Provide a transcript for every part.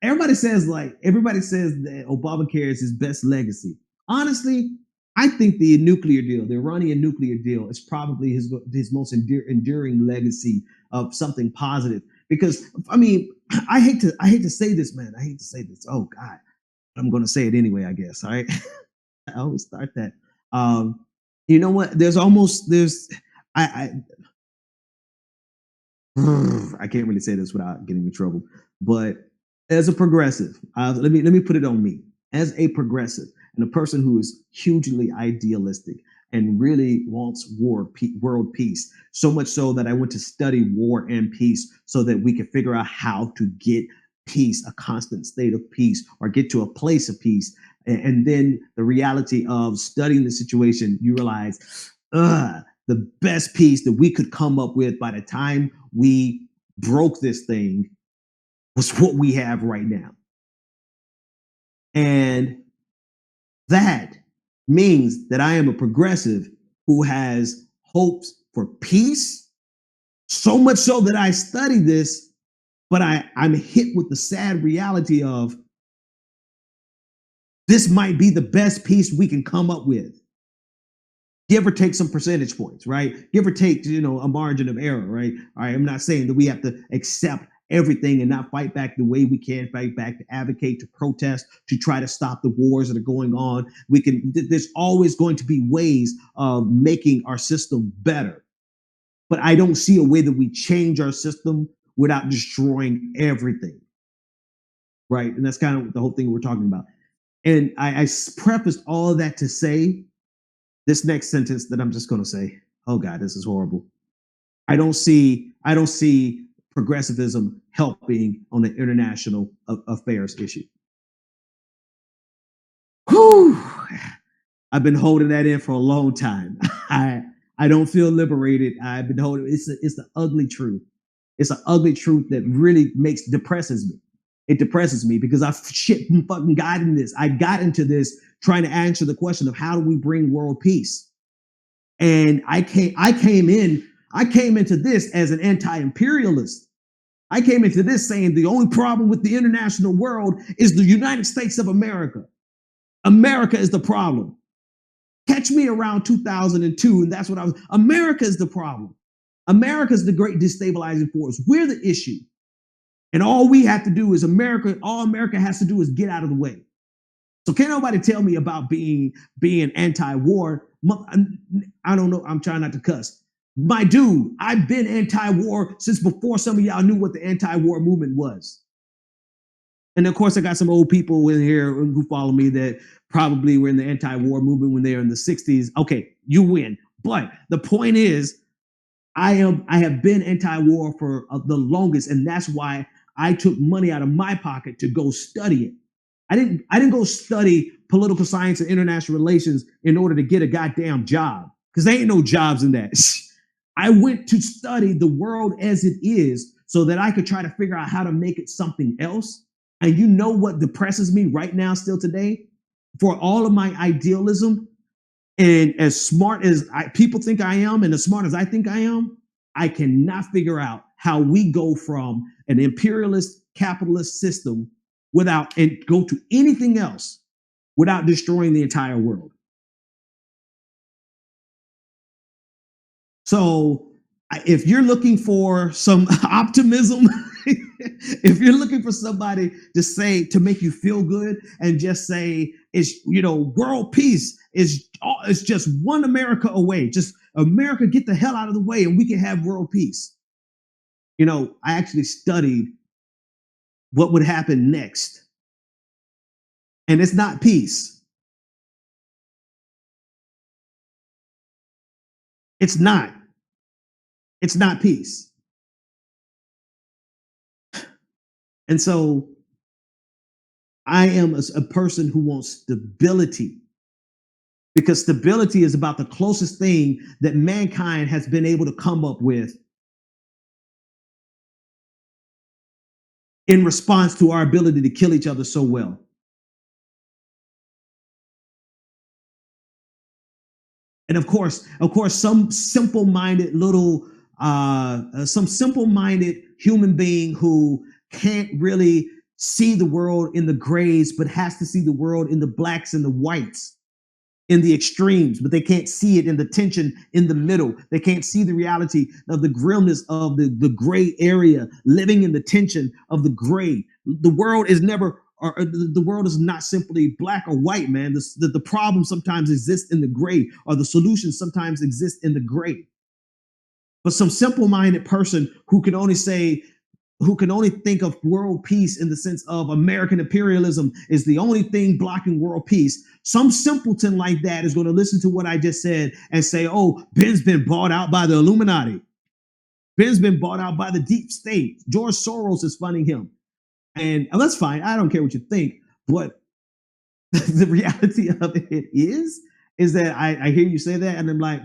everybody says that Obamacare is his best legacy. Honestly, I think the Iranian nuclear deal, is probably his most enduring legacy of something positive. Because I mean, I hate to say this, man. I hate to say this. Oh God, I'm going to say it anyway. I guess. All right. I always start that. Um, you know what? I I can't really say this without getting in trouble, but as a progressive, let me put it on me. As a progressive and a person who is hugely idealistic and really wants world peace, so much so that I went to study war and peace so that we could figure out how to get peace, a constant state of peace, or get to a place of peace. And then the reality of studying the situation, you realize, the best peace that we could come up with by the time we broke this thing was what we have right now. And that means that I am a progressive who has hopes for peace, so much so that I study this, but I'm hit with the sad reality of this might be the best peace we can come up with. Give or take some percentage points, right? Give or take, a margin of error, right? All right, I'm not saying that we have to accept everything and not fight back the way we can fight back, to advocate, to protest, to try to stop the wars that are going on. There's always going to be ways of making our system better. But I don't see a way that we change our system without destroying everything, right? And that's kind of the whole thing we're talking about. And I prefaced all of that to say this next sentence that I'm just going to say. Oh God, this is horrible. I don't see progressivism helping on the international affairs issue. Whew. I've been holding that in for a long time. I don't feel liberated. I've been holding. It's the ugly truth. It's an ugly truth that really depresses me. It depresses me because I fucking got in this. I got into this trying to answer the question of how do we bring world peace. And I came into this as an anti-imperialist. I came into this saying the only problem with the international world is the United States of America. America is the problem. Catch me around 2002, and that's what I was. America is the problem. America is the great destabilizing force. We're the issue. And all we have to do is all America has to do is get out of the way. So can't nobody tell me about being anti-war. I don't know. I'm trying not to cuss. My dude, I've been anti-war since before some of y'all knew what the anti-war movement was. And of course, I got some old people in here who follow me that probably were in the anti-war movement when they were in the 60s. Okay, you win. But the point is, I have been anti-war for the longest, and that's why I took money out of my pocket to go study it. I didn't go study political science and international relations in order to get a goddamn job, because there ain't no jobs in that. I went to study the world as it is so that I could try to figure out how to make it something else. And you know what depresses me right now, still today, for all of my idealism and as smart as people think I am and as smart as I think I am, I cannot figure out how we go from an imperialist capitalist system and go to anything else without destroying the entire world. So if you're looking for some optimism, if you're looking for somebody to make you feel good and just say, world peace is just one America away. Just America, get the hell out of the way and we can have world peace. I actually studied what would happen next. And it's not peace. It's not peace. And so I am a person who wants stability, because stability is about the closest thing that mankind has been able to come up with in response to our ability to kill each other so well. And of course, some simple-minded human being who can't really see the world in the grays, but has to see the world in the blacks and the whites, in the extremes, but they can't see it in the tension in the middle. They can't see the reality of the grimness of the gray area, living in the tension of the gray. The world is never, or the world is not simply black or white, man. The problem sometimes exists in the gray, or the solution sometimes exists in the gray. But some simple-minded person who can only think of world peace in the sense of American imperialism is the only thing blocking world peace. Some simpleton like that is going to listen to what I just said and say, oh, Ben's been bought out by the Illuminati. Ben's been bought out by the deep state. George Soros is funding him. And that's fine. I don't care what you think. But the reality of it is that I hear you say that and I'm like,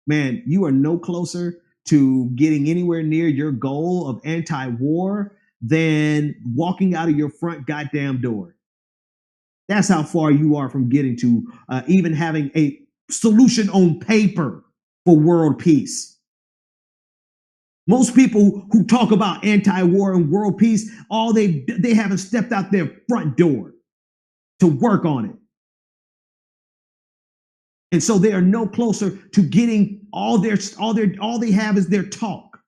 man, you are no closer to getting anywhere near your goal of anti-war than walking out of your front goddamn door. That's how far you are from getting to even having a solution on paper for world peace. Most people who talk about anti-war and world peace, they haven't stepped out their front door to work on it. And so they are no closer to getting all they have is their talk.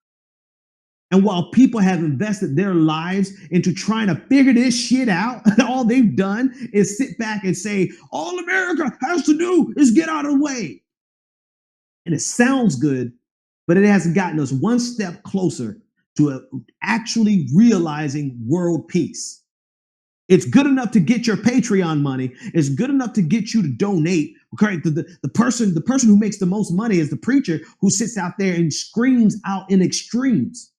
And while people have invested their lives into trying to figure this shit out, all they've done is sit back and say, all America has to do is get out of the way. And it sounds good, but it hasn't gotten us one step closer to actually realizing world peace. It's good enough to get your Patreon money. It's good enough to get you to donate. Okay, the person who makes the most money is the preacher who sits out there and screams out in extremes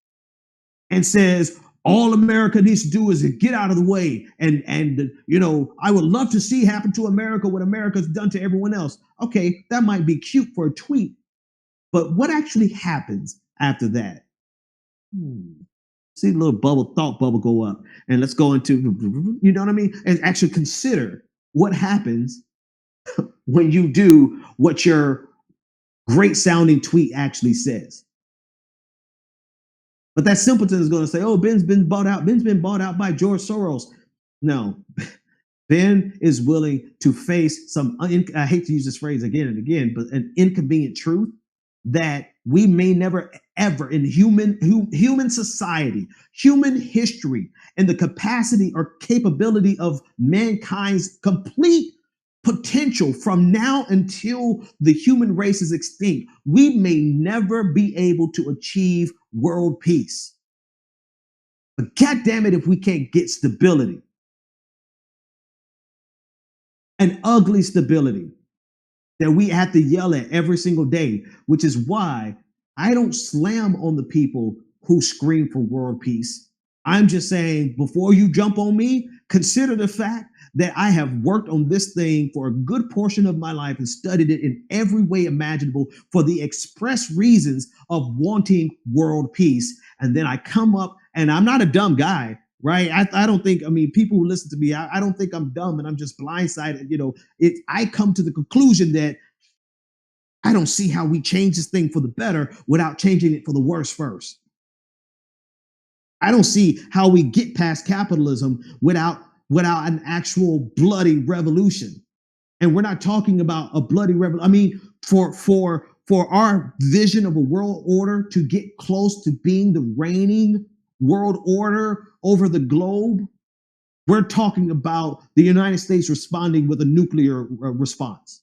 and says, all America needs to do is get out of the way. And I would love to see happen to America what America's done to everyone else. Okay, that might be cute for a tweet, but what actually happens after that? See the little thought bubble go up, and let's go into, you know what I mean? And actually consider what happens when you do what your great sounding tweet actually says. But that simpleton is going to say, oh, Ben's been bought out. Ben's been bought out by George Soros. No, Ben is willing to face some, I hate to use this phrase again and again, but an inconvenient truth that we may never ever in human society, human history, and the capacity or capability of mankind's complete potential from now until the human race is extinct, we may never be able to achieve world peace. But God damn it, if we can't get stability, an ugly stability that we have to yell at every single day, which is why I don't slam on the people who scream for world peace. I'm just saying, before you jump on me, consider the fact that I have worked on this thing for a good portion of my life and studied it in every way imaginable for the express reasons of wanting world peace. And then I come up, and I'm not a dumb guy, right? I don't think, people who listen to me, I don't think I'm dumb and I'm just blindsided. I come to the conclusion that I don't see how we change this thing for the better without changing it for the worse first. I don't see how we get past capitalism without an actual bloody revolution. And we're not talking about a bloody revolution. For our vision of a world order to get close to being the reigning world order over the globe, we're talking about the United States responding with a nuclear response.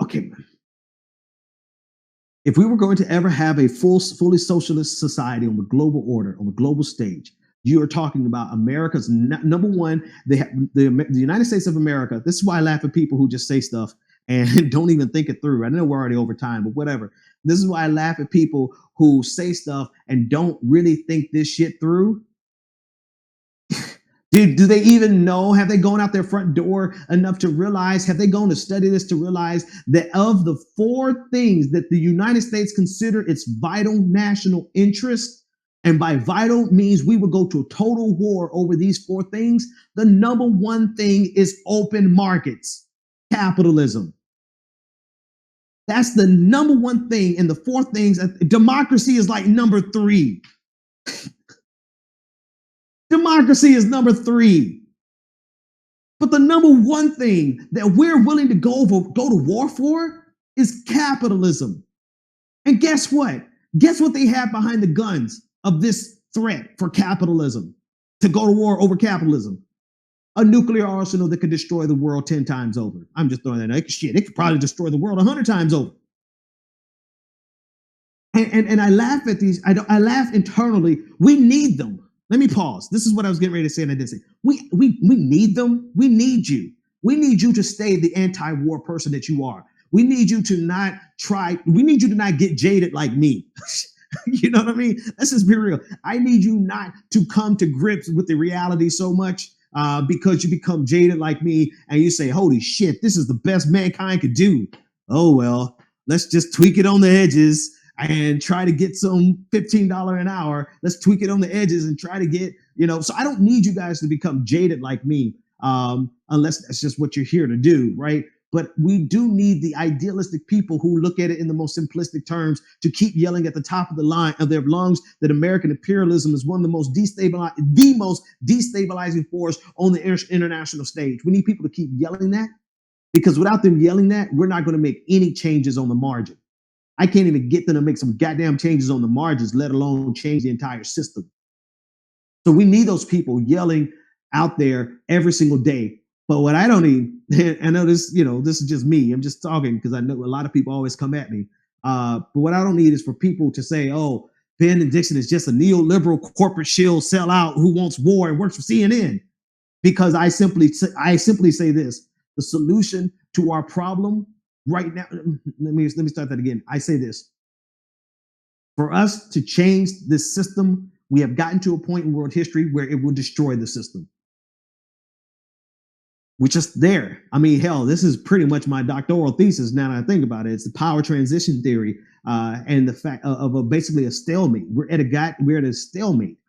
Okay. If we were going to ever have a fully socialist society on the global order, on the global stage, you are talking about America's number one, the United States of America. This is why I laugh at people who just say stuff and don't even think it through. I know we're already over time, but whatever. This is why I laugh at people who say stuff and don't really think this shit through. Do they even know? Have they gone out their front door enough to realize? Have they gone to study this to realize that of the four things that the United States consider its vital national interest, and by vital means we would go to a total war over these four things, the number one thing is open markets, capitalism. That's the number one thing. And the four things, democracy is like number three. Democracy is number 3. But the number one thing that we're willing to go to war for is capitalism. And guess what? Guess what they have behind the guns of this threat for capitalism, to go to war over capitalism? A nuclear arsenal that could destroy the world 10 times over. I'm just throwing that out. Shit, it could probably destroy the world 100 times over. And I laugh at these. I laugh internally. We need them. Let me pause. This is what I was getting ready to say, and I didn't say. We need them. We need you. We need you to stay the anti-war person that you are. We need you to not try. We need you to not get jaded like me. You know what I mean? Let's just be real. I need you not to come to grips with the reality so much because you become jaded like me and you say, holy shit, this is the best mankind could do. Oh, well, let's just tweak it on the edges and try to get some $15 an hour. Let's tweak it on the edges and try to get, so I don't need you guys to become jaded like me unless that's just what you're here to do, right? But we do need the idealistic people who look at it in the most simplistic terms to keep yelling at the top of the line of their lungs that American imperialism is one of the most destabilizing force on the international stage. We need people to keep yelling that, because without them yelling that, we're not going to make any changes on the margin. I can't even get them to make some goddamn changes on the margins, let alone change the entire system. So we need those people yelling out there every single day. But what I don't need, I know this, this is just me. I'm just talking because I know a lot of people always come at me. But what I don't need is for people to say, oh, Ben and Dixon is just a neoliberal corporate shill sellout who wants war and works for CNN. Because I simply say this: the solution to our problem right now. Let me start that again. I say this: for us to change this system, we have gotten to a point in world history where it will destroy the system. We're just there. I mean, hell, this is pretty much my doctoral thesis now that I think about it. It's the power transition theory and the fact of basically a stalemate. We're at a stalemate,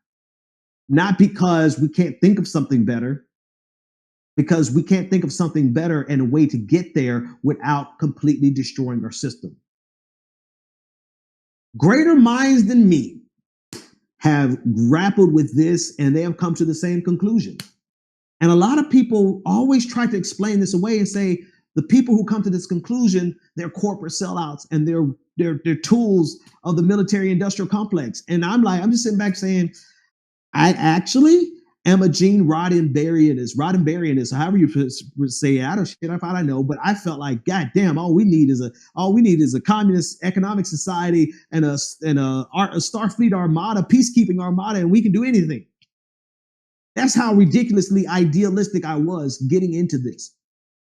not because we can't think of something better, because we can't think of something better and a way to get there without completely destroying our system. Greater minds than me have grappled with this, and they have come to the same conclusion. And a lot of people always try to explain this away and say the people who come to this conclusion, they're corporate sellouts and they're tools of the military industrial complex. And I'm just sitting back saying, I actually am a Gene Roddenberryist, however you say it. I don't shit, I thought I know, but I felt like, God damn, all we need is a communist economic society and a Starfleet armada, peacekeeping armada, and we can do anything. That's how ridiculously idealistic I was getting into this.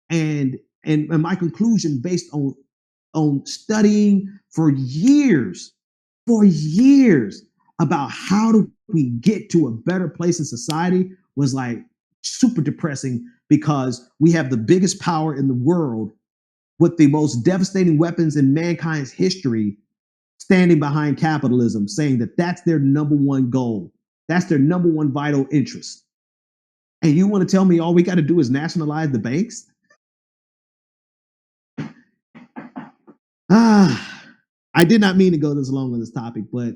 And my conclusion, based on studying for years about how do we get to a better place in society, was like super depressing, because we have the biggest power in the world with the most devastating weapons in mankind's history standing behind capitalism, saying that that's their number one goal. That's their number one vital interest. And you want to tell me all we got to do is nationalize the banks? I did not mean to go this long on this topic, but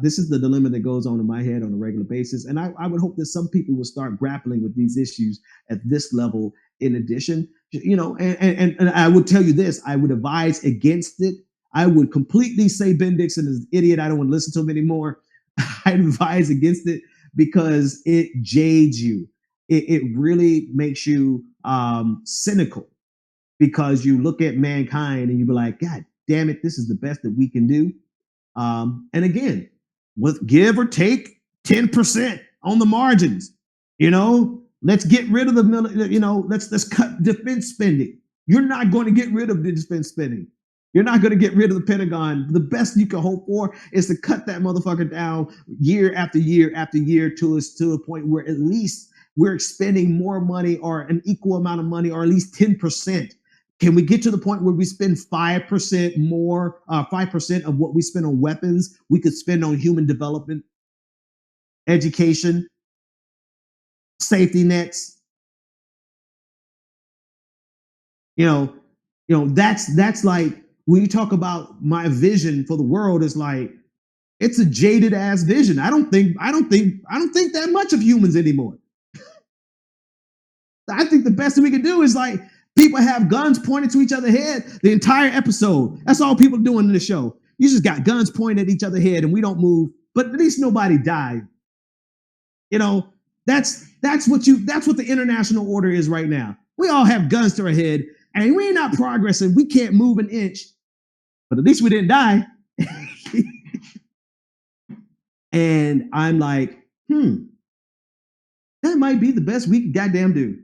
this is the dilemma that goes on in my head on a regular basis. And I would hope that some people will start grappling with these issues at this level. In addition, and I would tell you this: I would advise against it. I would completely say Ben Dixon is an idiot. I don't want to listen to him anymore. I advise against it because it jades you. It really makes you cynical, because you look at mankind and you be like, God damn it, this is the best that we can do. And again, with give or take 10% on the margins, let's get rid of the let's cut defense spending. You're not going to get rid of the defense spending. You're not going to get rid of the Pentagon. The best you can hope for is to cut that motherfucker down year after year after year to a point where at least we're expending more money, or an equal amount of money, or at least 10%. Can we get to the point where we spend 5% more, 5% of what we spend on weapons, we could spend on human development, education, safety nets? That's like, when you talk about my vision for the world, is like, It's a jaded ass vision. I don't think that much of humans anymore. I think the best thing we can do is like people have guns pointed to each other's head the entire episode. That's all people doing in the show. You just got guns pointed at each other's head and we don't move, but at least nobody died. You know, that's what the international order is right now. We all have guns to our head and we're not progressing. We can't move an inch, but at least we didn't die. And I'm like, that might be the best we can goddamn do.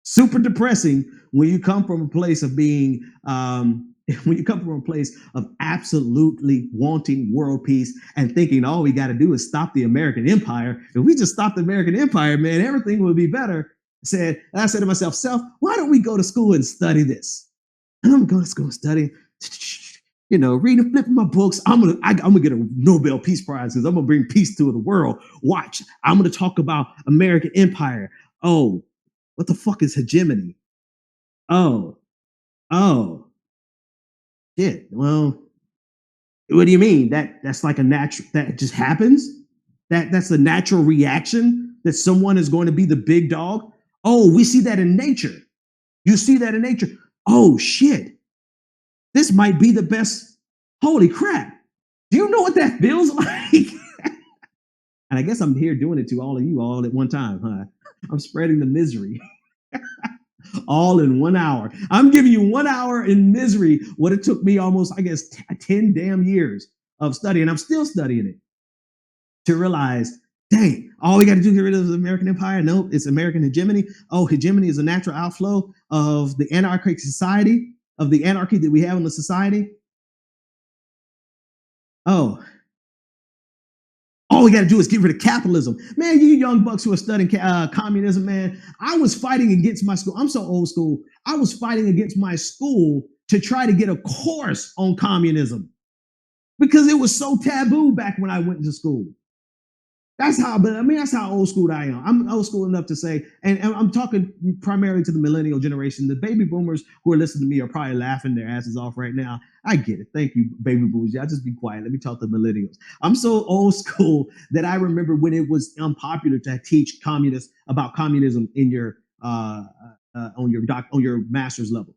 Super depressing when you come from a place of being, when you come from a place of absolutely wanting world peace and thinking all we got to do is stop the American empire. If we just stop the American empire, man, everything will be better. I said to myself, why don't we go to school and study this? And I'm going to go to school and study, you know, reading, flipping my books. I'm gonna get a Nobel Peace Prize because I'm gonna bring peace to the world. Watch, I'm gonna talk about American empire. Oh, what the fuck is hegemony? Oh, shit. Well, what do you mean? That's like a natural, that just happens? That's a natural reaction that someone is going to be the big dog? Oh, we see that in nature. You see that in nature. Oh shit. This might be the best. Holy crap. Do you know what that feels like? And I guess I'm here doing it to all of you all at one time, huh? I'm spreading the misery. All in 1 hour. I'm giving you 1 hour in misery, what it took me almost, I guess, 10 damn years of studying. I'm still studying it to realize, dang, all we got to do is get rid of the American empire? Nope, it's American hegemony. Oh, hegemony is a natural outflow of the anarchic society, of the anarchy that we have in the society. Oh, all we got to do is get rid of capitalism. Man, you young bucks who are studying communism, man, I was fighting against my school. I'm so old school. I was fighting against my school to try to get a course on communism because it was so taboo back when I went to school. That's how old school I am. I'm old school enough to say, and I'm talking primarily to the millennial generation. The baby boomers who are listening to me are probably laughing their asses off right now. I get it. Thank you, baby boomers. Y'all just be quiet. Let me talk to millennials. I'm so old school that I remember when it was unpopular to teach about communism in your on your master's level.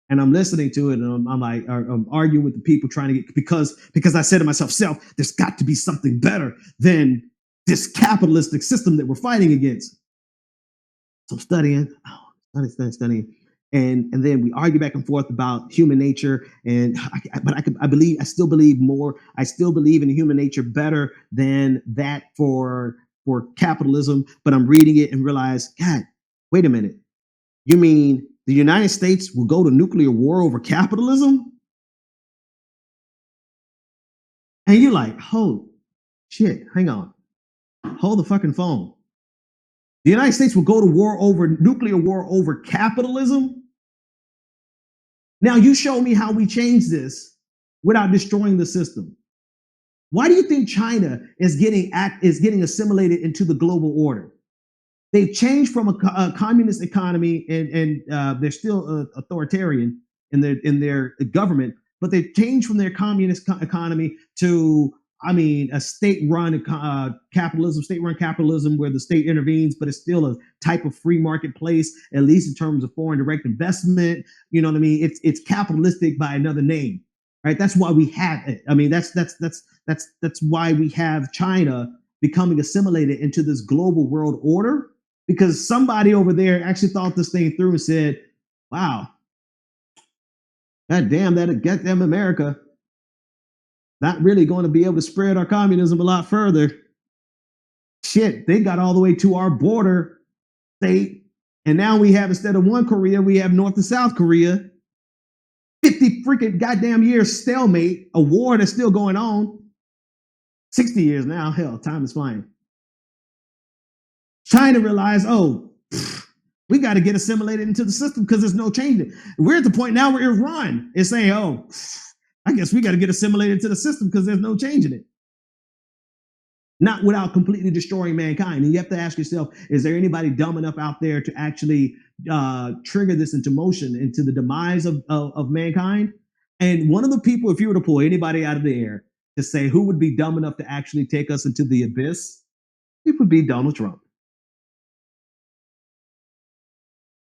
And I'm listening to it, and I'm arguing with the people trying to get, because I said to myself, there's got to be something better than this capitalistic system that we're fighting against. So I'm studying, studying, and then we argue back and forth about human nature. And I still believe in human nature better than that for capitalism. But I'm reading it and realize, God, wait a minute, you mean the United States will go to nuclear war over capitalism? And you're like, oh, shit, hang on. Hold the fucking phone. The United States will go to nuclear war over capitalism? Now you show me how we change this without destroying the system. Why do you think China is getting assimilated into the global order? They've changed from a communist economy, and they're still authoritarian in their government, but they've changed from their communist economy to, a state-run capitalism where the state intervenes, but it's still a type of free marketplace, at least in terms of foreign direct investment. You know what I mean? It's capitalistic by another name, right? That's why we have it. That's why we have China becoming assimilated into this global world order. Because somebody over there actually thought this thing through and said, wow, goddamn America, not really going to be able to spread our communism a lot further. Shit, they got all the way to our border state. And now we have, instead of one Korea, we have North and South Korea. 50 freaking goddamn years stalemate, a war that's still going on. 60 years now, hell, time is flying. China realized, we got to get assimilated into the system because there's no changing. We're at the point now where Iran is saying, I guess we got to get assimilated into the system because there's no changing it. Not without completely destroying mankind. And you have to ask yourself, is there anybody dumb enough out there to actually trigger this into motion, into the demise of mankind? And one of the people, if you were to pull anybody out of the air to say who would be dumb enough to actually take us into the abyss, it would be Donald Trump.